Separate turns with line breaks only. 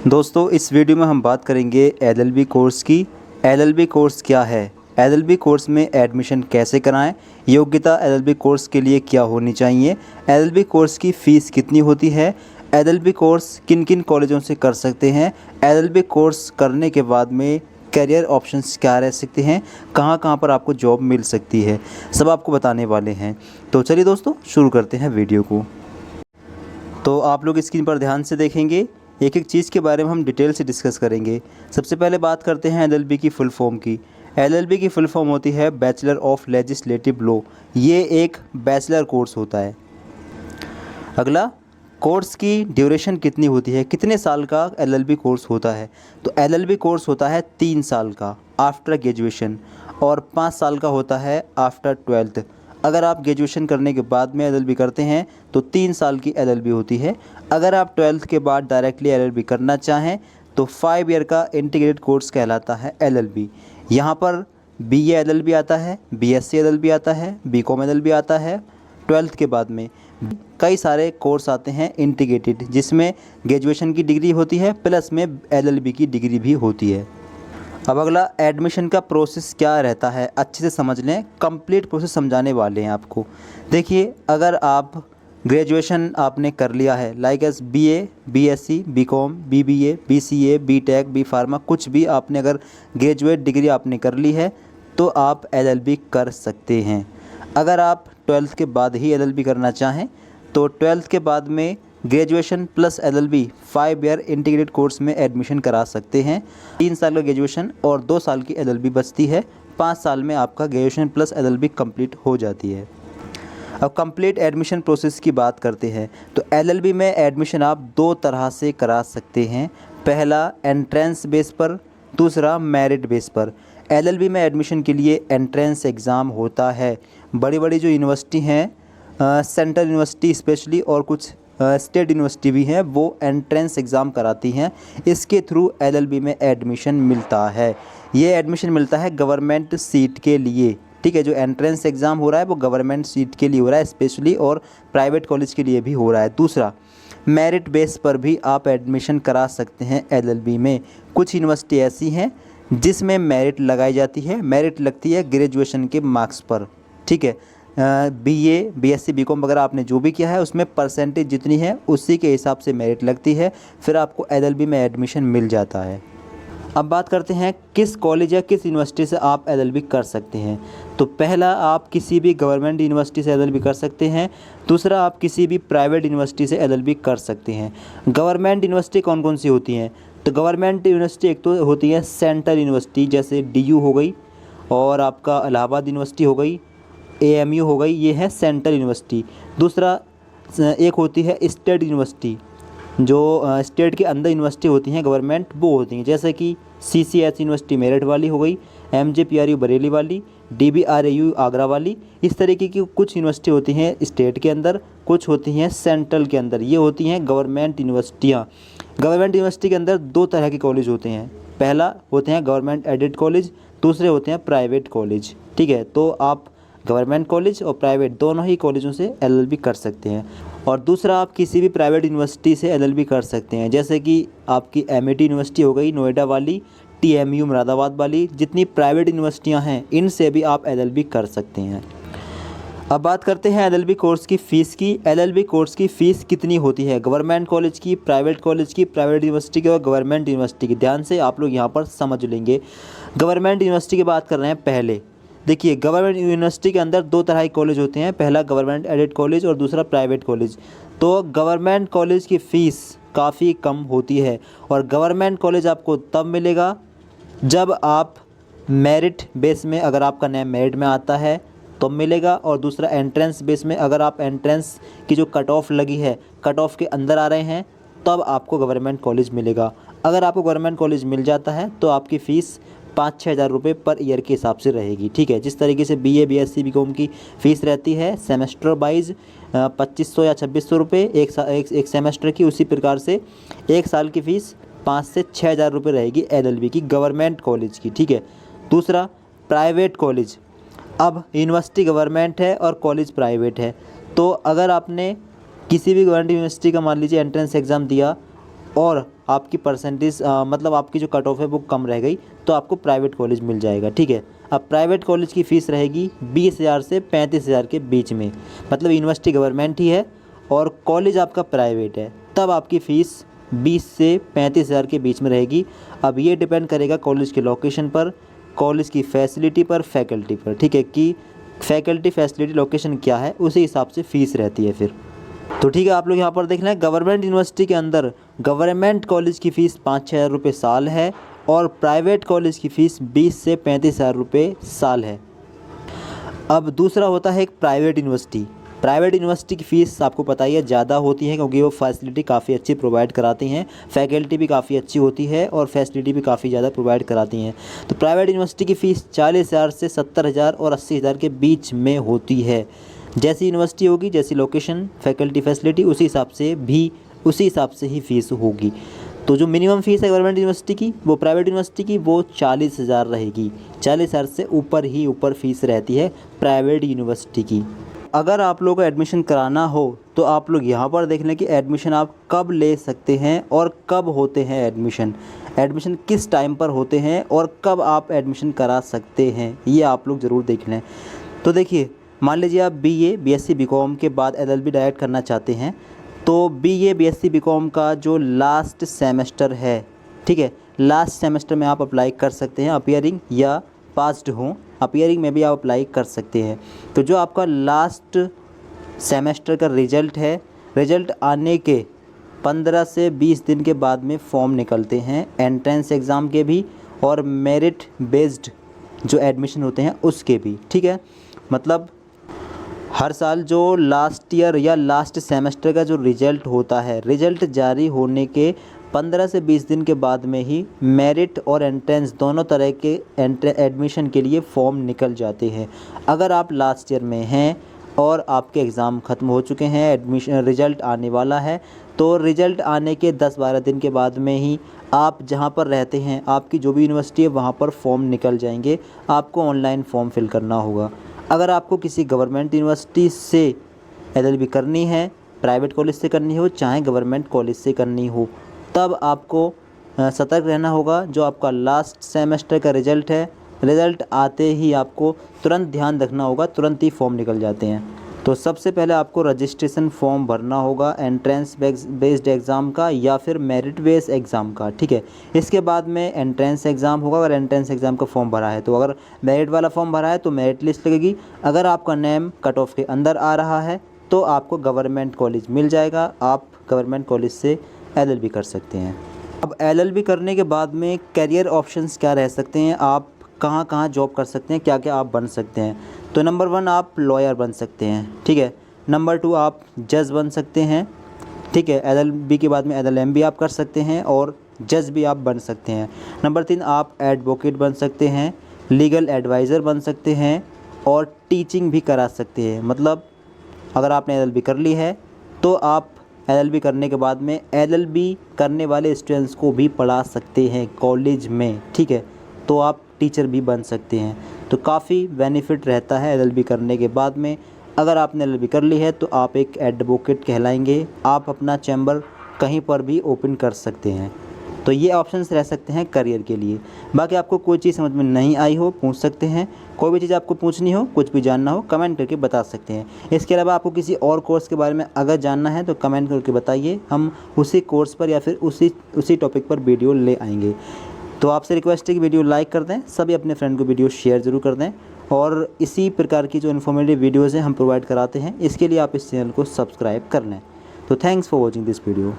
दोस्तों इस वीडियो में हम बात करेंगे एलएलबी कोर्स की। एलएलबी कोर्स क्या है, एलएलबी कोर्स में एडमिशन कैसे कराएं, योग्यता एलएलबी कोर्स के लिए क्या होनी चाहिए, एलएलबी कोर्स की फ़ीस कितनी होती है, एलएलबी कोर्स किन किन कॉलेजों से कर सकते हैं, एलएलबी कोर्स करने के बाद में करियर ऑप्शंस क्या रह सकते हैं, कहाँ कहाँ पर आपको जॉब मिल सकती है, सब आपको बताने वाले हैं। तो चलिए दोस्तों शुरू करते हैं वीडियो को। तो आप लोग स्क्रीन पर ध्यान से देखेंगे, एक एक चीज़ के बारे में हम डिटेल से डिस्कस करेंगे। सबसे पहले बात करते हैं एलएलबी की फुल फॉर्म की। एलएलबी की फुल फॉर्म होती है बैचलर ऑफ लेजिस्लेटिव लॉ। ये एक बैचलर कोर्स होता है। अगला, कोर्स की ड्यूरेशन कितनी होती है, कितने साल का एलएलबी कोर्स होता है। तो एलएलबी कोर्स होता है 3 साल का आफ्टर ग्रेजुएशन और 5 साल का होता है आफ्टर 12th। अगर आप ग्रेजुएशन करने के बाद में एलएलबी करते हैं तो 3 साल की एलएलबी होती है। अगर आप 12th के बाद डायरेक्टली एलएलबी करना चाहें तो 5 ईयर का इंटीग्रेटेड कोर्स कहलाता है एलएलबी। यहाँ पर बीए एलएलबी आता है, बीएससी एलएलबी आता है, बीकॉम एलएलबी आता है। 12th के बाद में कई सारे कोर्स आते हैं इंटीग्रेटेड, जिसमें ग्रेजुएशन की डिग्री होती है प्लस में एलएलबी की डिग्री भी होती है। अब अगला, एडमिशन का प्रोसेस क्या रहता है, अच्छे से समझ लें, कंप्लीट प्रोसेस समझाने वाले हैं आपको। देखिए, अगर आप ग्रेजुएशन आपने कर लिया है like as BA, BSc, BCom, BBA, BCA, BTech, B Pharma, कुछ भी आपने अगर ग्रेजुएट डिग्री आपने कर ली है तो आप एलएलबी कर सकते हैं। अगर आप 12th के बाद ही एलएलबी करना चाहें तो 12th के बाद में graduation plus LLB 5 year integrated course में एडमिशन करा सकते हैं। 3 साल का ग्रेजुएशन और 2 साल की एलएलबी बचती है। 5 साल में आपका ग्रेजुएशन प्लस एलएलबी कंप्लीट हो जाती है। अब कंप्लीट एडमिशन प्रोसेस की बात करते हैं तो एलएलबी में एडमिशन आप 2 तरह से करा सकते हैं। पहला एंट्रेंस बेस पर, दूसरा मेरिट बेस पर। एलएलबी में एडमिशन के लिए एंट्रेंस एग्ज़ाम होता है। बड़ी बड़ी जो यूनिवर्सिटी हैं, सेंट्रल यूनिवर्सिटी स्पेशली और कुछ स्टेट यूनिवर्सिटी भी हैं, वो एंट्रेंस एग्ज़ाम कराती हैं। इसके थ्रू एलएलबी में एडमिशन मिलता है। ये एडमिशन मिलता है गवर्नमेंट सीट के लिए, ठीक है। जो एंट्रेंस एग्ज़ाम हो रहा है वो गवर्नमेंट सीट के लिए हो रहा है स्पेशली, और प्राइवेट कॉलेज के लिए भी हो रहा है। दूसरा, मेरिट बेस पर भी आप एडमिशन करा सकते हैं एलएलबी में। कुछ यूनिवर्सिटी ऐसी हैं जिसमें मेरिट लगाई जाती है। मेरिट लगती है ग्रेजुएशन के मार्क्स पर, ठीक है। बीए, बीएससी, बीकॉम वगैरह आपने जो भी किया है उसमें परसेंटेज जितनी है उसी के हिसाब से मेरिट लगती है, फिर आपको एलएलबी में एडमिशन मिल जाता है। अब बात करते हैं किस कॉलेज या किस यूनिवर्सिटी से आप एलएलबी कर सकते हैं। तो पहला, आप किसी भी गवर्नमेंट यूनिवर्सिटी से एलएलबी कर सकते हैं। दूसरा, आप किसी भी प्राइवेट यूनिवर्सिटी से एलएलबी कर सकते हैं। गवर्नमेंट यूनिवर्सिटी कौन कौन सी होती हैं, तो गवर्नमेंट यूनिवर्सिटी एक तो होती है सेंट्रल यूनिवर्सिटी, जैसे डीयू हो गई और आपका इलाहाबाद यूनिवर्सिटी हो गई, एएमयू हो गई, ये है सेंट्रल यूनिवर्सिटी। दूसरा, एक होती है स्टेट यूनिवर्सिटी, जो स्टेट के अंदर यूनिवर्सिटी होती हैं गवर्नमेंट, वो होती हैं, जैसे कि सीसीएस यूनिवर्सिटी मेरठ वाली हो गई, एमजेपीआरयू बरेली वाली, डीबीआरएयू आगरा वाली। इस तरीके की कुछ यूनिवर्सिटी होती हैं स्टेट के अंदर, कुछ होती हैं सेंट्रल के अंदर। ये होती हैं गवर्नमेंट यूनिवर्सिटियाँ। गवर्नमेंट यूनिवर्सिटी के अंदर 2 तरह के कॉलेज होते हैं। पहला होते हैं गवर्नमेंट एडेड कॉलेज, दूसरे होते हैं प्राइवेट कॉलेज, ठीक है। तो आप गवर्नमेंट कॉलेज और प्राइवेट दोनों ही कॉलेजों से एलएलबी कर सकते हैं। और दूसरा, आप किसी भी प्राइवेट यूनिवर्सिटी से एलएलबी कर सकते हैं, जैसे कि आपकी एमआईटी यूनिवर्सिटी हो गई नोएडा वाली, टीएमयू मुरादाबाद वाली, जितनी प्राइवेट यूनिवर्सिटियां हैं इनसे भी आप एलएलबी कर सकते हैं। अब बात करते हैं एलएलबी कोर्स की फ़ीस की। एलएलबी कोर्स की फ़ीस कितनी होती है, गवर्नमेंट कॉलेज की, प्राइवेट कॉलेज की, प्राइवेट यूनिवर्सिटी की और गवर्नमेंट यूनिवर्सिटी की। ध्यान से आप लोग यहाँ पर समझ लेंगे। गवर्नमेंट यूनिवर्सिटी की बात कर रहे हैं पहले। देखिए, गवर्नमेंट यूनिवर्सिटी के अंदर 2 तरह के कॉलेज होते हैं, पहला गवर्नमेंट एडेड कॉलेज और दूसरा प्राइवेट कॉलेज। तो गवर्नमेंट कॉलेज की फ़ीस काफ़ी कम होती है और गवर्नमेंट कॉलेज आपको तब मिलेगा जब आप मेरिट बेस में, अगर आपका नेम मेरिट में आता है तो मिलेगा, और दूसरा एंट्रेंस बेस में, अगर आप एंट्रेंस की जो कट ऑफ लगी है, कट ऑफ के अंदर आ रहे हैं, तब आपको गवर्नमेंट कॉलेज मिलेगा। अगर आपको गवर्नमेंट कॉलेज मिल जाता है तो आपकी फ़ीस 5-6 हज़ार रुपये पर ईयर के हिसाब से रहेगी, ठीक है। जिस तरीके से बीए, बीएससी, बीकॉम की फ़ीस रहती है सेमेस्टर वाइज 2500 या 2600 रुपये एक सेमेस्टर की, उसी प्रकार से 1 साल की फ़ीस 5 से 6 हज़ार रुपये रहेगी एलएलबी की गवर्नमेंट कॉलेज की, ठीक है। दूसरा, प्राइवेट कॉलेज। अब यूनिवर्सिटी गवर्नमेंट है और कॉलेज प्राइवेट है, तो अगर आपने किसी भी गवर्नमेंट यूनिवर्सिटी का मान लीजिए एंट्रेंस एग्ज़ाम दिया और आपकी परसेंटेज मतलब आपकी जो कट ऑफ है वो कम रह गई तो आपको प्राइवेट कॉलेज मिल जाएगा, ठीक है। अब प्राइवेट कॉलेज की फ़ीस रहेगी 20,000 से 35,000 के बीच में, मतलब यूनिवर्सिटी गवर्नमेंट ही है और कॉलेज आपका प्राइवेट है, तब आपकी फ़ीस 20 से 35,000 के बीच में रहेगी। अब ये डिपेंड करेगा कॉलेज के लोकेशन पर, कॉलेज की फैसिलिटी पर, फैकल्टी पर, ठीक है, कि फैकल्टी फैसिलिटी लोकेशन क्या है उसी हिसाब से फ़ीस रहती है फिर। तो ठीक है, आप लोग यहाँ पर देख लें, गवर्नमेंट यूनिवर्सिटी के अंदर गवर्नमेंट कॉलेज की फ़ीस 5-6 हज़ार रुपये साल है और प्राइवेट कॉलेज की फ़ीस 20 से 35,000 रुपये साल है। अब दूसरा होता है एक प्राइवेट यूनिवर्सिटी। प्राइवेट यूनिवर्सिटी की फ़ीस आपको पता ही है ज़्यादा होती है, क्योंकि वो फैसिलिटी काफ़ी अच्छी प्रोवाइड कराती हैं, फैकल्टी भी काफ़ी अच्छी होती है और फैसिलिटी भी काफ़ी ज़्यादा प्रोवाइड कराती हैं। तो प्राइवेट यूनिवर्सिटी की फ़ीस 40,000 से 70,000 और 80,000 के बीच में होती है। जैसी यूनिवर्सिटी होगी, जैसी लोकेशन, फैकल्टी फैसिलिटी, उसी हिसाब से ही फ़ीस होगी। तो जो मिनिमम फ़ीस है गवर्नमेंट यूनिवर्सिटी की, वो प्राइवेट यूनिवर्सिटी की वो 40,000 रहेगी। 40,000 से ऊपर फ़ीस रहती है प्राइवेट यूनिवर्सिटी की। अगर आप लोगों को एडमिशन कराना हो तो आप लोग यहाँ पर देख लें कि एडमिशन आप कब ले सकते हैं और कब होते हैं एडमिशन किस टाइम पर होते हैं और कब आप एडमिशन करा सकते हैं, ये आप लोग ज़रूर देख लें। तो देखिए, मान लीजिए आप बीएससी बीकॉम के बाद एलएलबी डायरेक्ट करना चाहते हैं, तो बीएससी बीकॉम का जो लास्ट सेमेस्टर है, ठीक है, लास्ट सेमेस्टर में आप अप्लाई कर सकते हैं, अपीयरिंग या पास्ड हों, अपीयरिंग में भी आप अप्लाई कर सकते हैं। तो जो आपका लास्ट सेमेस्टर का रिज़ल्ट है, रिज़ल्ट आने के 15 से 20 दिन के बाद में फॉर्म निकलते हैं एंट्रेंस एग्ज़ाम के भी और मेरिट बेस्ड जो एडमिशन होते हैं उसके भी, ठीक है। मतलब हर साल जो लास्ट ईयर या लास्ट सेमेस्टर का जो रिज़ल्ट होता है, रिज़ल्ट जारी होने के 15 से 20 दिन के बाद में ही मेरिट और एंट्रेंस दोनों तरह के एडमिशन के लिए फॉर्म निकल जाते हैं। अगर आप लास्ट ईयर में हैं और आपके एग्ज़ाम ख़त्म हो चुके हैं, एडमिशन रिज़ल्ट आने वाला है, तो रिज़ल्ट आने के 10-12 दिन के बाद में ही आप जहां पर रहते हैं, आपकी जो भी यूनिवर्सिटी है वहां पर फॉर्म निकल जाएंगे। आपको ऑनलाइन फॉर्म फिल करना होगा। अगर आपको किसी गवर्नमेंट यूनिवर्सिटी से एलएलबी करनी है, प्राइवेट कॉलेज से करनी हो चाहे गवर्नमेंट कॉलेज से करनी हो, तब आपको सतर्क रहना होगा। जो आपका लास्ट सेमेस्टर का रिज़ल्ट है, रिज़ल्ट आते ही आपको तुरंत ध्यान रखना होगा, तुरंत ही फॉर्म निकल जाते हैं। तो सबसे पहले आपको रजिस्ट्रेशन फॉर्म भरना होगा एंट्रेंस बेस्ड एग्ज़ाम का या फिर मेरिट बेस्ड एग्ज़ाम का, ठीक है। इसके बाद में एंट्रेंस एग्ज़ाम होगा। अगर एंट्रेंस एग्ज़ाम का फॉर्म भरा है तो अगर मेरिट वाला फॉर्म भरा है तो मेरिट लिस्ट लगेगी। अगर आपका नेम कट ऑफ के अंदर आ रहा है तो आपको गवर्नमेंट कॉलेज मिल जाएगा, आप गवर्नमेंट कॉलेज से एलएलबी कर सकते हैं। अब एलएलबी करने के बाद में करियर ऑप्शंस क्या रह सकते हैं, आप कहाँ कहाँ जॉब कर सकते हैं, क्या क्या आप बन सकते हैं। तो नंबर 1 आप लॉयर बन सकते हैं, ठीक है। नंबर 2 आप जज बन सकते हैं, ठीक है। एलएलबी के बाद में एलएलएम भी आप कर सकते हैं और जज भी आप बन सकते हैं। नंबर 3 आप एडवोकेट बन सकते हैं, लीगल एडवाइज़र बन सकते हैं और टीचिंग भी करा सकते हैं। मतलब अगर आपने एलएलबी कर ली है तो आप एलएलबी करने के बाद में एलएलबी करने वाले स्टूडेंट्स को भी पढ़ा सकते हैं कॉलेज में, ठीक है। तो आप टीचर भी बन सकते हैं। तो काफ़ी बेनिफिट रहता है एलएलबी करने के बाद में। अगर आपने एलएलबी कर ली है तो आप एक एडवोकेट कहलाएंगे, आप अपना चैम्बर कहीं पर भी ओपन कर सकते हैं। तो ये ऑप्शंस रह सकते हैं करियर के लिए। बाकी आपको कोई चीज़ समझ में नहीं आई हो पूछ सकते हैं, कोई भी चीज़ आपको पूछनी हो, कुछ भी जानना हो कमेंट करके बता सकते हैं। इसके अलावा आपको किसी और कोर्स के बारे में अगर जानना है तो कमेंट करके बताइए, हम उसी कोर्स पर या फिर उसी टॉपिक पर वीडियो ले आएंगे। तो आपसे रिक्वेस्ट है कि वीडियो लाइक कर दें, सभी अपने फ्रेंड को वीडियो शेयर ज़रूर कर दें और इसी प्रकार की जो इन्फॉर्मेटिव वीडियोज़ हैं हम प्रोवाइड कराते हैं, इसके लिए आप इस चैनल को सब्सक्राइब कर लें। तो thanks for watching this video.